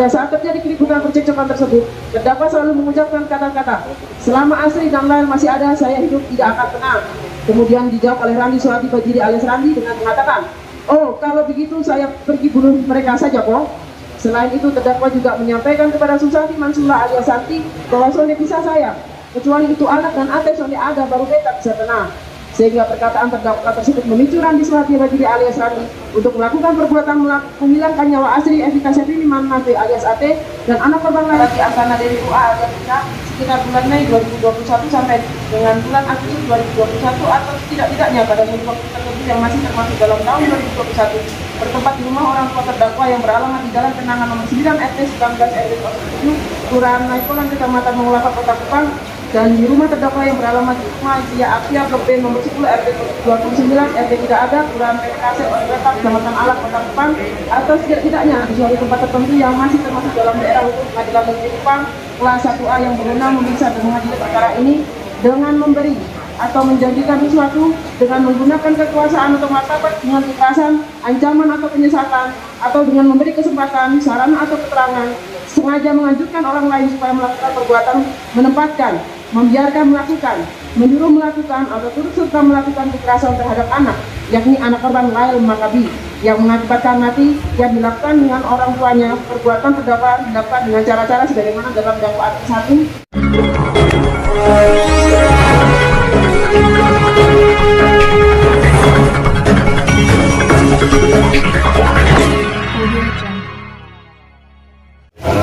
Saat terjadi keributan percekcokan tersebut, terdakwa selalu mengucapkan kata-kata, "Selama Asri dan Lail masih ada, saya hidup tidak akan tenang." Kemudian dijawab oleh Randi Surati Bajiri alias Randi dengan mengatakan, "Oh, kalau begitu saya pergi bunuh mereka saja, Bong." Selain itu, terdakwa juga menyampaikan kepada Susanti Mansula alias Santi bahwa Sonde bisa saya, kecuali itu anak dan ate Sonde ada, baru beta bisa tenang. Sehingga perkataan terdakwa tersebut memicu Randi Surati Bajiri alias Randi untuk melakukan perbuatan menghilangkan nyawa Asri Evita Syafrini Mannafi alias Ate dan anak korban lain Asana Dewi Ua alias Ika sekitar bulan Mei 2021 sampai dengan bulan Agustus 2021 atau tidak-tidaknya pada waktu tertentu yang masih termasuk dalam tahun 2021 bertempat di rumah orang tua terdakwa yang beralamat di Jalan Kenangan nomor 9 RT 19 RW 07 Kelurahan Naipolan Kecamatan Mengulaka Kota Kupang, dan di rumah terdakwa yang beralamat di rumah Zia Apia Blok B nomor 10 RT 29 RT tidak ada Kelurahan PKC Kota Kecamatan Alak Kota Kupang atau tidak-tidaknya di suatu tempat tertentu yang masih termasuk dalam daerah hukum Pengadilan Negeri Kupang kelas 1A yang berwenang memeriksa dan mengadili perkara ini dengan memberi atau menjanjikan sesuatu dengan menggunakan kekuasaan atau martabat dengan kekerasan, ancaman atau penyesatan, atau dengan memberi kesempatan, saran atau keterangan, sengaja menganjurkan orang lain supaya melakukan perbuatan, menempatkan, membiarkan melakukan, menyuruh melakukan, atau turut serta melakukan kekerasan terhadap anak, yakni anak korban Lail Makabi, yang mengakibatkan mati yang dilakukan dengan orang tuanya. Perbuatan terdakwa dilakukan dengan cara-cara sebagaimana dalam dakwaan 1.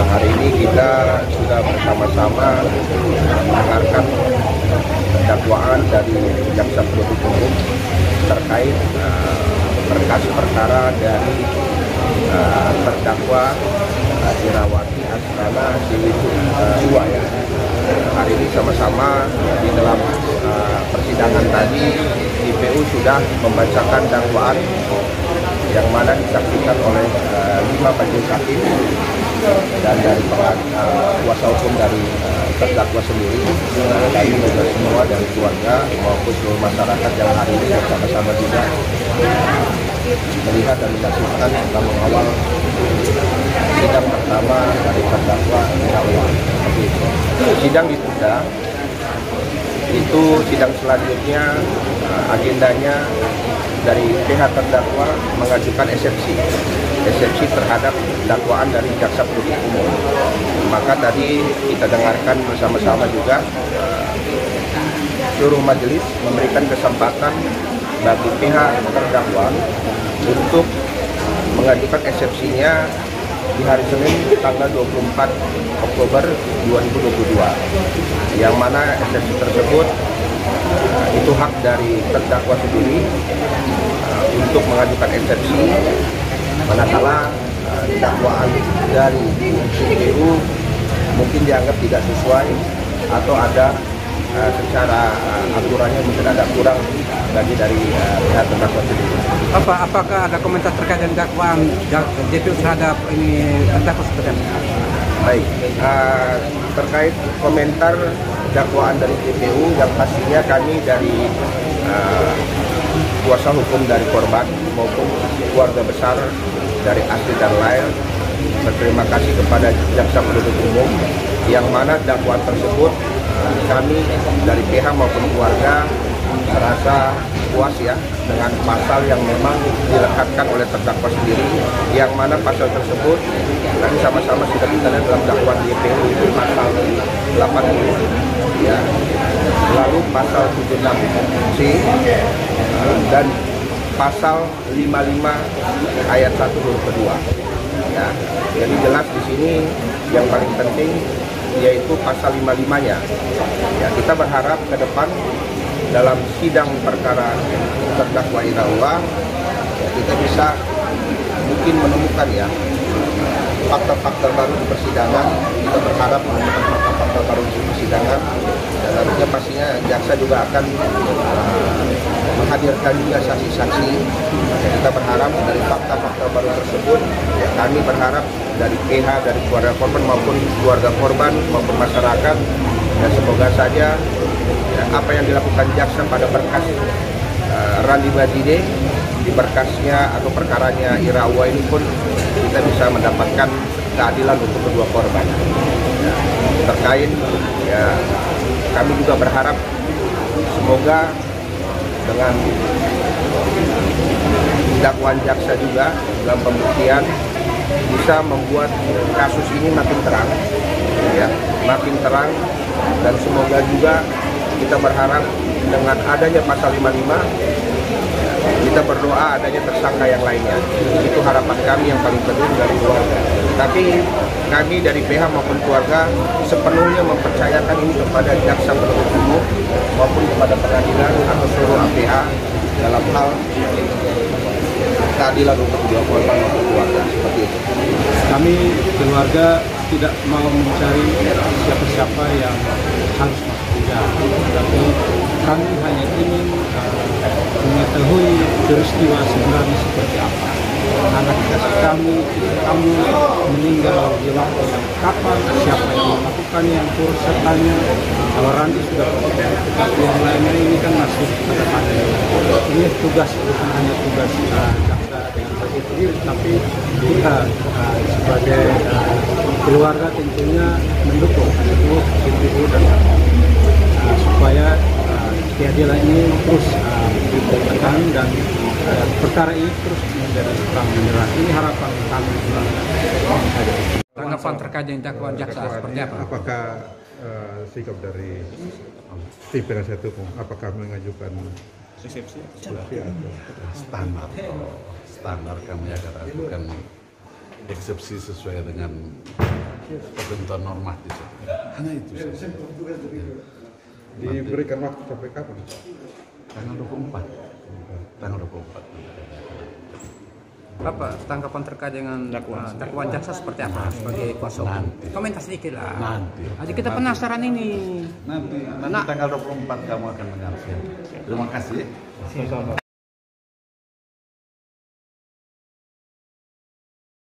Hari ini kita sudah bersama-sama mendengarkan dakwaan dari jaksa penuntut umum terkait berkas perkara dari terdakwa Irawati Asrana Dewi Ua ya. Hari ini sama-sama di dalam persidangan tadi IPU sudah membacakan dakwaan yang mana disaksikan oleh 5 majelis hakim dan dari kuasa hukum dari terdakwa sendiri, kami juga semua dari keluarga maupun seluruh masyarakat yang hari ini bersama-sama juga melihat dan menyaksikan tentang mengawal sidang pertama dari terdakwa Irawati. Sidang ditunda, itu sidang selanjutnya agendanya dari pihak terdakwa mengajukan eksepsi terhadap dakwaan dari jaksa penuntut umum. Maka tadi kita dengarkan bersama-sama juga seluruh majelis memberikan kesempatan bagi pihak terdakwa untuk mengajukan eksepsinya di hari Senin tanggal 24 Oktober 2022, yang mana eksepsi tersebut itu hak dari terdakwa sendiri untuk mengajukan eksepsi manakala dakwaan dari IPU mungkin dianggap tidak sesuai atau ada secara aturannya mungkin ada kurang bagi dari pihak terdakwa sendiri. Apakah ada komentar terkait dengan dakwaan JPU terhadap ini terdakwa seperti apa? Baik, terkait komentar dakwaan dari JPU yang pastinya kami dari kuasa hukum dari korban maupun keluarga besar dari Asri dan Lail berterima kasih kepada jaksa penuntut umum yang mana dakwaan tersebut kami dari pihak maupun keluarga merasa puas ya dengan pasal yang memang dilekatkan oleh terdakwa sendiri, yang mana pasal tersebut tadi sama-sama sudah kita lihat dalam dakwaan JPU itu pasal 80 ya, lalu pasal 76C dan pasal 55 ayat 1 huruf kedua ya. Jadi jelas di sini yang paling penting yaitu pasal 55-nya ya. Kita berharap ke depan dalam sidang perkara terdakwa Irawati ya, kita bisa mungkin menemukan ya fakta-fakta baru di persidangan. Kita berharap menemukan fakta-fakta baru di persidangan, dan nantinya pastinya jaksa juga akan menghadirkan juga saksi-saksi. Kita berharap dari fakta-fakta baru tersebut ya, kami berharap dari pihak dari keluarga korban maupun keluarga korban maupun masyarakat dan semoga saja ya, apa yang dilakukan jaksa pada berkas Randi Bajide di berkasnya atau perkaranya Irawati ini pun kita bisa mendapatkan keadilan untuk kedua korban. Ya, terkait ya kami juga berharap semoga dengan dakwaan jaksa juga dalam pembuktian bisa membuat kasus ini makin terang, ya, makin terang, dan semoga juga kita berharap dengan adanya pasal 55 kita berdoa adanya tersangka yang lainnya. Itu harapan kami yang paling penting dari keluarga. Tapi kami dari PH maupun keluarga sepenuhnya mempercayakan ini kepada jaksa penuntut umum maupun kepada pengadilan atau seluruh APH dalam hal keadilan untuk kedua korban maupun keluarga, seperti itu. Kami keluarga tidak mau mencari siapa-siapa yang harus masuk penjara, tapi kami hanya ingin mengetahui peristiwa sebenarnya seperti apa. Anak kami meninggal di waktu yang kapan, siapa yang melakukannya, yang turut sertanya. Kalau Randi sudah bekerja, tetapi yang lainnya ini kan masih ada. Ini tugas, bukan hanya tugas jaksa dengan begitu, tapi kita sebagai keluarga tentunya mendukung itu dan supaya keadilan ini terus ditegakkan dan perkara ini terus menjadi terang benderang. Ini harapan kami. Tanggapan terkait dengan dakwaan jaksa seperti apa? Apakah sikap dari tim penasihat hukum, apakah mengajukan eksepsi atau standar kami akan ajukan eksepsi sesuai dengan ketentuan normatif. Hanya itu saja. Diberikan waktu sampai kapan? Tanggal 24. Tanggal 24. Apa tanggapan terkait dengan dakwaan jaksa seperti apa sebagai kuasa hukum? Komentar sedikit lah. Nanti. Jadi kita penasaran ini. Nanti tanggal 24 kamu akan menyaksikan. Terima kasih.